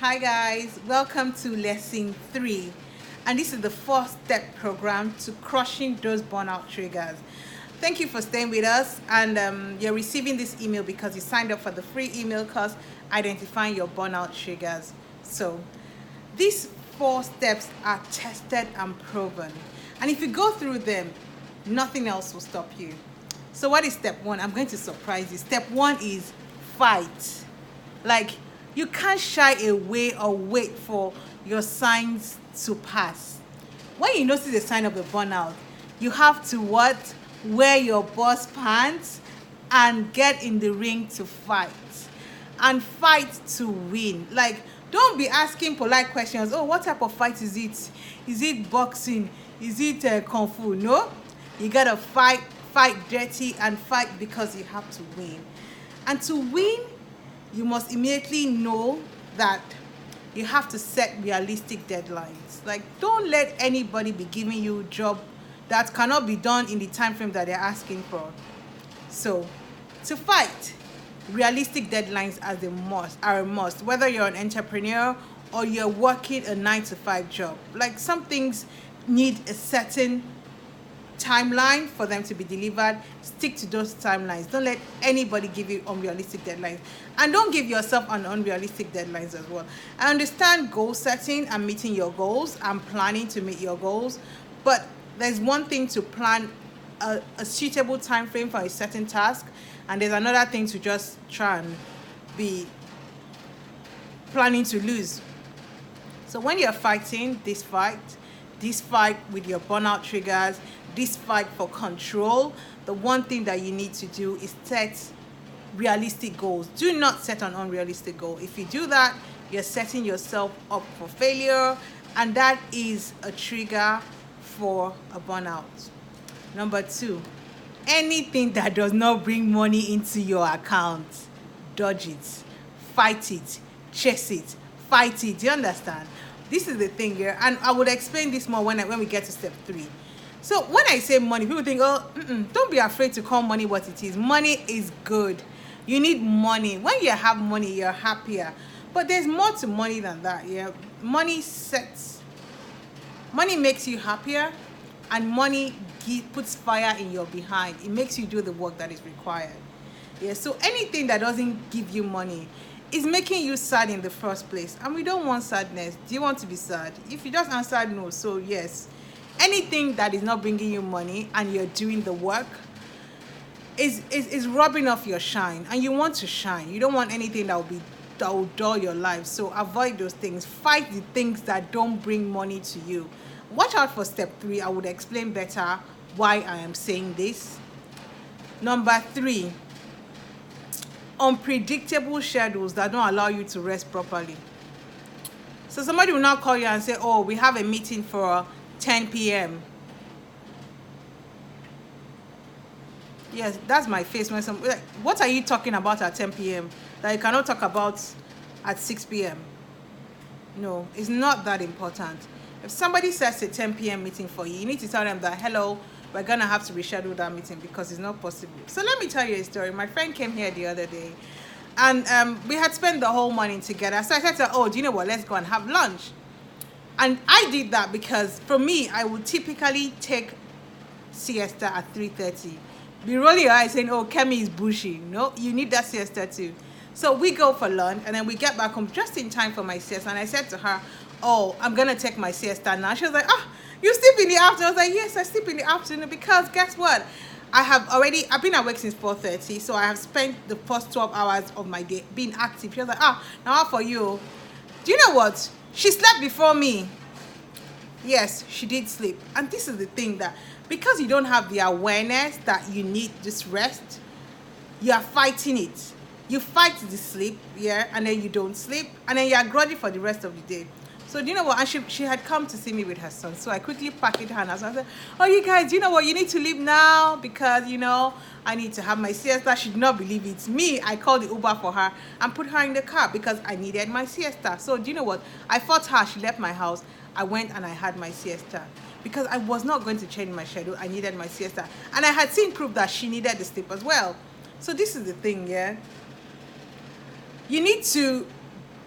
Hi guys, welcome to lesson 3, and this is the 4-step program to crushing those burnout triggers. Thank you for staying with us, and you're receiving this email because you signed up for the free email course identifying your burnout triggers. So these 4 steps are tested and proven, and if you go through them, nothing else will stop you. So what is step 1? I'm going to surprise you. Step 1 is fight. Like, you can't shy away or wait for your signs to pass. When you notice a sign of a burnout, you have to what? Wear your boss pants and get in the ring to fight. And fight to win. Like, don't be asking polite questions. Oh, what type of fight is it? Is it boxing? Is it kung fu? No. You gotta fight dirty, and fight because you have to win. And to win, you must immediately know that you have to set realistic deadlines. Like, don't let anybody be giving you a job that cannot be done in the time frame that they're asking for. So, to fight, realistic deadlines are a must. Whether you're an entrepreneur or you're working a 9 to 5 job, like, some things need a certain timeline for them to be delivered. Stick to those timelines. Don't let anybody give you unrealistic deadlines, and don't give yourself an unrealistic deadlines as well. I understand goal setting and meeting your goals and planning to meet your goals, but there's one thing to plan a suitable time frame for a certain task, and there's another thing to just try and be planning to lose. So when you're fighting this fight with your burnout triggers, this fight for control, the one thing that you need to do is set realistic goals. Do not set an unrealistic goal. If you do that, you're setting yourself up for failure, and that is a trigger for a burnout. Number 2, anything that does not bring money into your account, dodge it, fight it, chase it, fight it. Do you understand? This is the thing here, and I would explain this more when we get to step 3. So when I say money, people think, oh, don't be afraid to call money what it is. Money is good. You need money. When you have money, you're happier. But there's more to money than that. Yeah, money makes you happier, and money puts fire in your behind. It makes you do the work that is required. Yeah. So anything that doesn't give you money is making you sad in the first place, and we don't want sadness. Do you want to be sad? If you just answered no, so yes. Anything that is not bringing you money and you're doing the work is rubbing off your shine, and you want to shine. You don't want anything that will dull your life. So avoid those things. Fight the things that don't bring money to you. Watch out for step 3. I would explain better why I am saying this. Number 3, unpredictable schedules that don't allow you to rest properly. So somebody will now call you and say, oh, we have a meeting for 10 p.m. Yes, that's my face when like, what are you talking about at 10 p.m. that you cannot talk about at 6 p.m.? No, it's not that important. If somebody sets a 10 p.m. meeting for you, you need to tell them that, hello, we're going to have to reschedule that meeting because it's not possible. So let me tell you a story. My friend came here the other day, and we had spent the whole morning together. So I said to her, oh, do you know what? Let's go and have lunch. And I did that because for me, I would typically take siesta at 3:30. Be rolling your eyes saying, oh, Kemi is bushy. No, you need that siesta too. So we go for lunch, and then we get back home just in time for my siesta. And I said to her, oh, I'm going to take my siesta now. She was like, you sleep in the afternoon? I was like, yes, I sleep in the afternoon because guess what? I've been awake since 4:30, so I have spent the first 12 hours of my day being active. She was like, now for you. Do you know what? She slept before me. Yes, she did sleep. And this is the thing, that because you don't have the awareness that you need this rest, you are fighting it. You fight the sleep, yeah, and then you don't sleep, and then you are groggy for the rest of the day. So do you know what? And she had come to see me with her son. So I quickly packed her and I said, oh, you guys, you know what? You need to leave now because, I need to have my siesta. She did not believe it's me. I called the Uber for her and put her in the car because I needed my siesta. So do you know what? I fought her. She left my house. I went and I had my siesta because I was not going to change my schedule. I needed my siesta. And I had seen proof that she needed the sleep as well. So this is the thing, yeah? You need to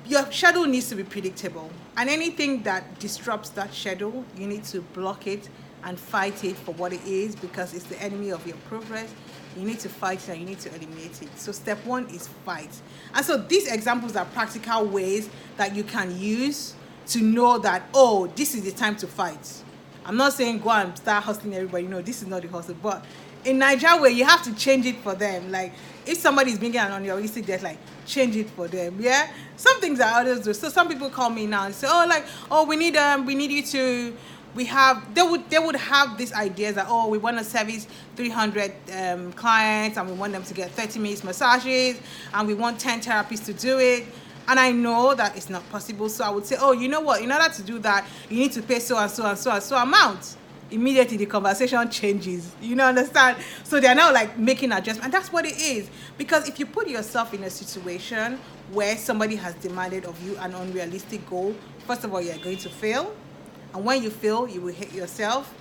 Your schedule needs to be predictable, and anything that disrupts that schedule, you need to block it and fight it for what it is, because it's the enemy of your progress. You need to fight it and you need to eliminate it. So step one is fight. And so these examples are practical ways that you can use to know that, oh, this is the time to fight. I'm not saying go and start hustling everybody. No, this is not the hustle. But in Nigeria, where you have to change it for them. Like, if somebody is bringing an unrealistic deadline, change it for them. Yeah, some things I always do. So some people call me now and say, oh, like, oh, we need you to. They would have these ideas that, oh, we want to service 300 clients, and we want them to get 30 minutes massages, and we want 10 therapists to do it. And I know that it's not possible. So I would say, oh, you know what? In order to do that, you need to pay so and so and so and so amount. Immediately the conversation changes. You know, understand? So they're now like making adjustments. And that's what it is. Because if you put yourself in a situation where somebody has demanded of you an unrealistic goal, first of all, you're going to fail. And when you fail, you will hate yourself.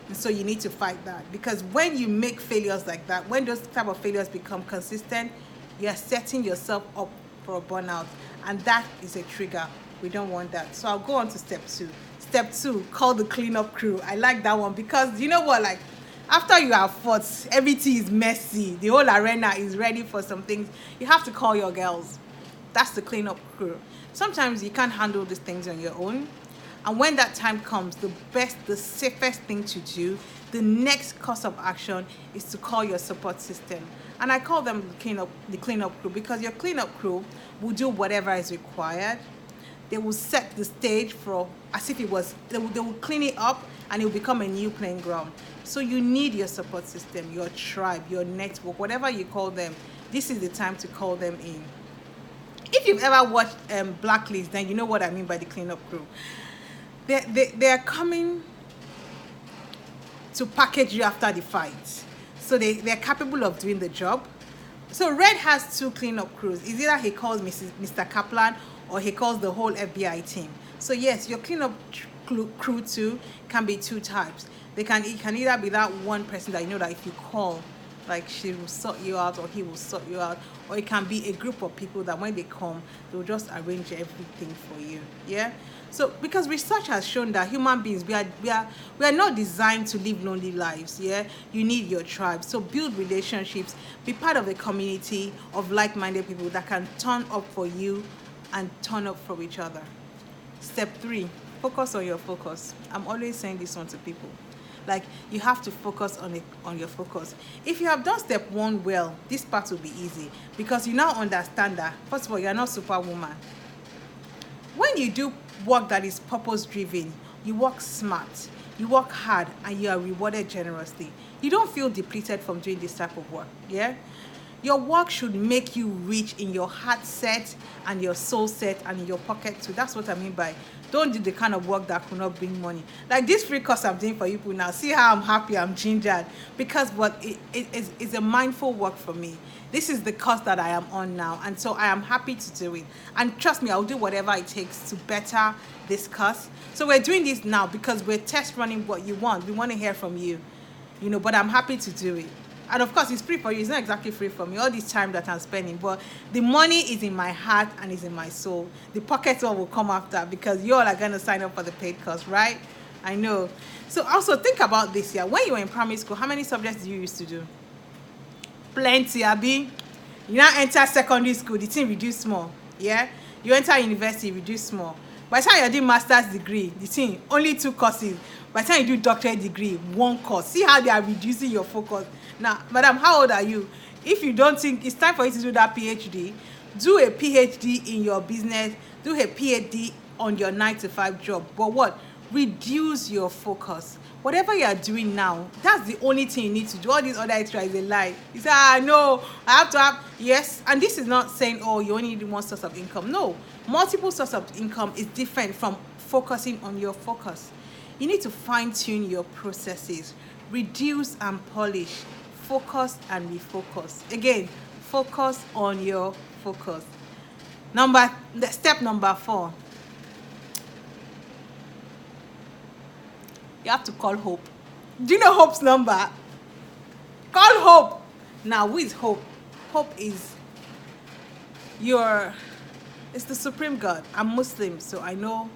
And so you need to fight that. Because when you make failures like that, when those type of failures become consistent, you're setting yourself up for a burnout. And that is a trigger. We don't want that. So I'll go on to step two. Step two, call the cleanup crew. I like that one because you know what? Like, after you have fought, everything is messy. The whole arena is ready for some things. You have to call your girls. That's the cleanup crew. Sometimes you can't handle these things on your own. And when that time comes, the safest thing to do, the next course of action is to call your support system. And I call them the cleanup crew, because your cleanup crew will do whatever is required. They will set the stage for as if it was, they will clean it up and it will become a new playing ground. So you need your support system, your tribe, your network, whatever you call them. This is the time to call them in. If you've ever watched Blacklist, then you know what I mean by the cleanup crew. They are coming to package you after the fight. So they're capable of doing the job. So Red has two cleanup crews. It's either he calls Mr. Kaplan or he calls the whole FBI team. So yes, your cleanup crew too can be two types. It can either be that one person that you know that if you call, like she will sort you out or he will sort you out, or it can be a group of people that when they come, they'll just arrange everything for you. Yeah. So because research has shown that human beings, we are not designed to live lonely lives. Yeah, you need your tribe. So build relationships, be part of a community of like-minded people that can turn up for you and turn up for each other. Step three, focus on your focus. I'm always saying this one to people. Like, you have to focus on your focus. If you have done step one well, this part will be easy because you now understand that, first of all, you're not superwoman. When you do work that is purpose-driven, you work smart, you work hard, and you are rewarded generously. You don't feel depleted from doing this type of work, yeah? Your work should make you rich in your heart set and your soul set and in your pocket too. That's what I mean by don't do the kind of work that could not bring money. Like this free course I'm doing for you people now. See how I'm happy, I'm gingered. Because it's a mindful work for me. This is the course that I am on now. And so I am happy to do it. And trust me, I'll do whatever it takes to better this course. So we're doing this now because we're test running what you want. We want to hear from you. You know, but I'm happy to do it. And of course, it's free for you. It's not exactly free for me, all this time that I'm spending. But the money is in my heart and is in my soul. The pocket one will come after because you all are going to sign up for the paid course, right? I know. So also think about this here. When you were in primary school, how many subjects did you used to do? Plenty, Abby. You now enter secondary school, the thing reduced small. Yeah? You enter university, reduce small. By the time you do master's degree, the thing, only 2 courses. By the time you do doctorate degree, 1 course. See how they are reducing your focus. Now, madam, how old are you? If you don't think it's time for you to do that PhD, do a PhD in your business, do a PhD on your 9-to-5 job. But what? Reduce your focus. Whatever you are doing now, that's the only thing you need to do. All these other extra is a lie. You say, no, I have to have, yes. And this is not saying, oh, you only need one source of income. No, multiple sources of income is different from focusing on your focus. You need to fine-tune your processes, reduce and polish, focus and refocus. Again, focus on your focus. Step number 4. You have to call Hope. Do you know Hope's number? Call Hope. Now, who is Hope? Hope is your It's the supreme God. I'm Muslim, so I know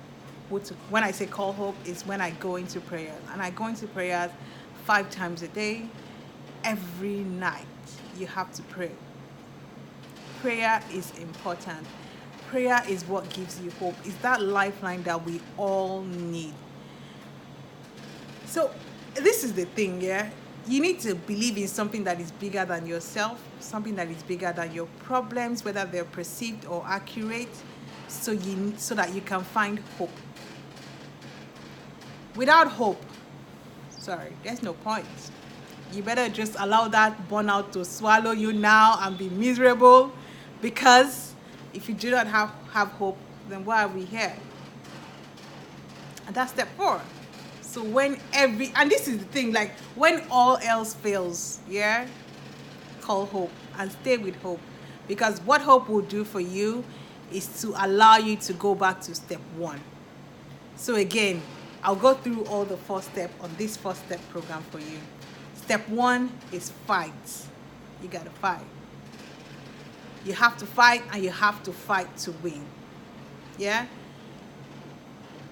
when I say call hope is when I go into prayers. And I go into prayers 5 times a day. Every night you have to pray. Prayer is important. Prayer is what gives you hope. It's that lifeline that we all need. So this is the thing, yeah? You need to believe in something that is bigger than yourself, something that is bigger than your problems, whether they're perceived or accurate, so that you can find hope. Without hope, there's no point. You better just allow that burnout to swallow you now and be miserable, because if you do not have hope, then why are we here? And that's step 4. So and this is the thing, like when all else fails, yeah, call hope and stay with hope. Because what hope will do for you is to allow you to go back to step 1. So again, I'll go through all the 4 steps on this 4-step program for you. Step 1 is fight. You gotta fight. You have to fight, and you have to fight to win. Yeah?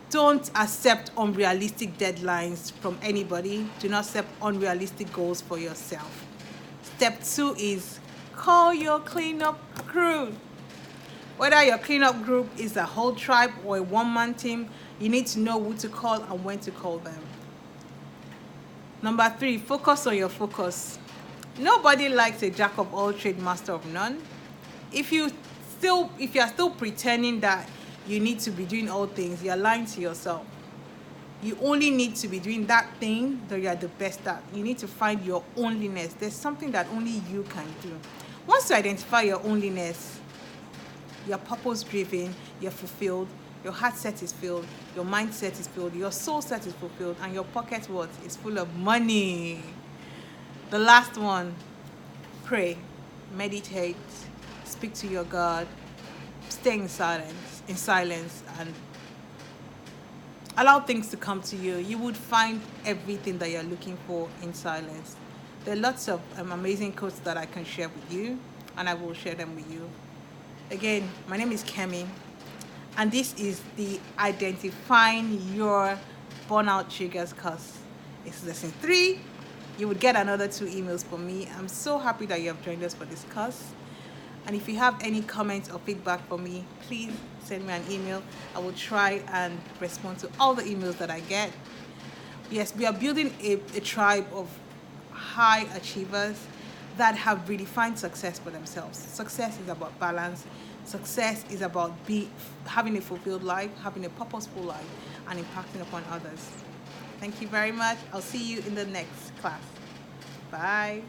Don't accept unrealistic deadlines from anybody. Do not accept unrealistic goals for yourself. Step 2 is call your cleanup crew. Whether your cleanup group is a whole tribe or a one-man team, you need to know who to call and when to call them. Number 3, focus on your focus. Nobody likes a jack of all trades, master of none. If you are still pretending that you need to be doing all things, you're lying to yourself. You only need to be doing that thing that you are the best at. You need to find your onlyness. There's something that only you can do. Once you identify your onlyness, you're purpose-driven, you're fulfilled, your heart set is filled, your mindset is filled, your soul set is fulfilled, and your pocket is full of money. The last one, pray, meditate, speak to your God, stay in silence, and allow things to come to you. You would find everything that you're looking for in silence. There are lots of amazing quotes that I can share with you, and I will share them with you. Again, my name is Kemi, and this is the Identifying Your Burnout Triggers course. It's lesson 3. You would get another 2 emails from me. I'm so happy that you have joined us for this course. And if you have any comments or feedback for me, please send me an email. I will try and respond to all the emails that I get. Yes, we are building a tribe of high achievers that have redefined success for themselves. Success is about balance. Success is about having a fulfilled life, having a purposeful life, and impacting upon others. Thank you very much. I'll see you in the next class. Bye.